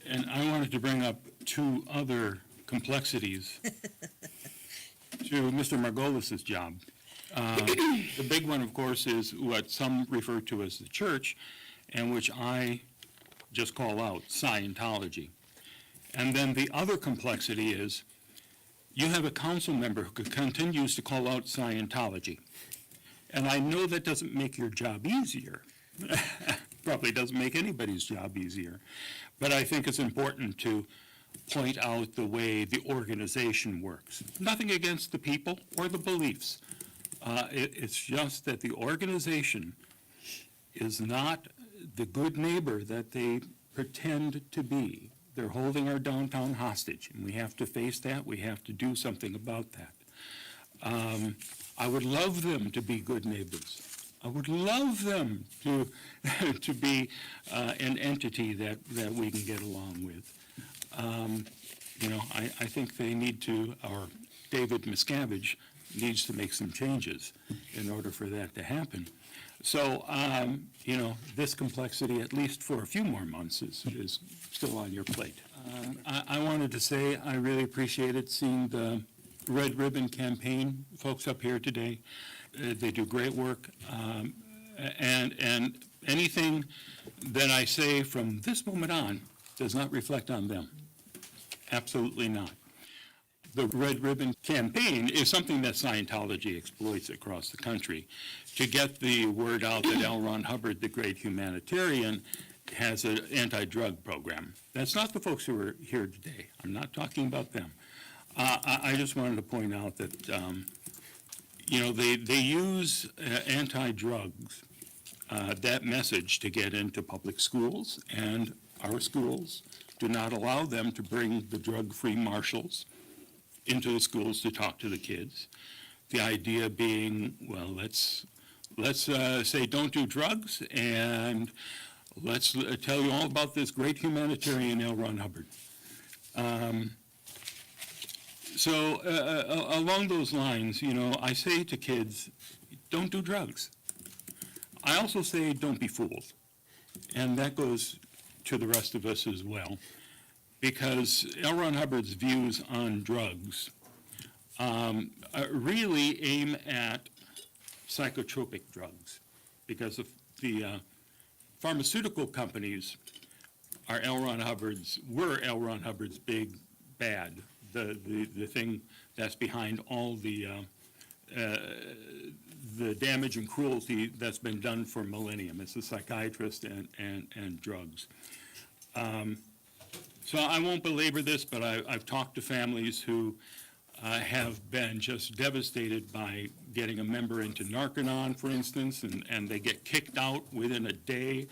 And I wanted to bring up two other complexities to Mr. Margolis's job. The big one, of course, is what some refer to as the church, and which I just call out, Scientology. And then the other complexity is you have a council member who continues to call out Scientology. And I know that doesn't make your job easier. Probably doesn't make anybody's job easier. But I think it's important to point out the way the organization works. Nothing against the people or the beliefs. It's just that the organization is not the good neighbor that they pretend to be. They're holding our downtown hostage, and we have to face that. We have to do something about that. I would love them to be good neighbors. I would love them to to be an entity that we can get along with. I think they need to, or David Miscavige needs to make some changes in order for that to happen. So, this complexity, at least for a few more months, is still on your plate. I wanted to say I really appreciated seeing the Red Ribbon Campaign folks up here today. They do great work. And anything that I say from this moment on does not reflect on them. Absolutely not. The Red Ribbon Campaign is something that Scientology exploits across the country to get the word out that L. Ron Hubbard, the great humanitarian, has an anti-drug program. That's not the folks who are here today. I'm not talking about them. I just wanted to point out that, they use anti-drugs, that message, to get into public schools, and our schools do not allow them to bring the drug-free marshals into the schools to talk to the kids. The idea being, well, let's say don't do drugs, and let's tell you all about this great humanitarian L. Ron Hubbard. So along those lines, I say to kids, don't do drugs. I also say don't be fooled. And that goes to the rest of us as well, because L. Ron Hubbard's views on drugs really aim at psychotropic drugs, because the pharmaceutical companies were L. Ron Hubbard's big bad, the thing that's behind all the damage and cruelty that's been done for millennium. It's the psychiatrist and drugs. So I won't belabor this, but I've talked to families who have been just devastated by getting a member into Narconon, for instance, and they get kicked out within a day.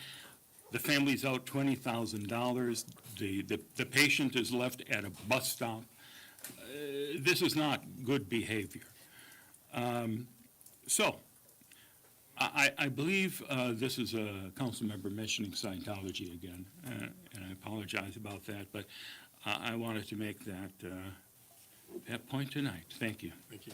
The family's out $20,000. The patient is left at a bus stop. This is not good behavior. So I believe this is a council member mentioning Scientology again, and I apologize about that, but I wanted to make that point tonight. Thank you. Thank you.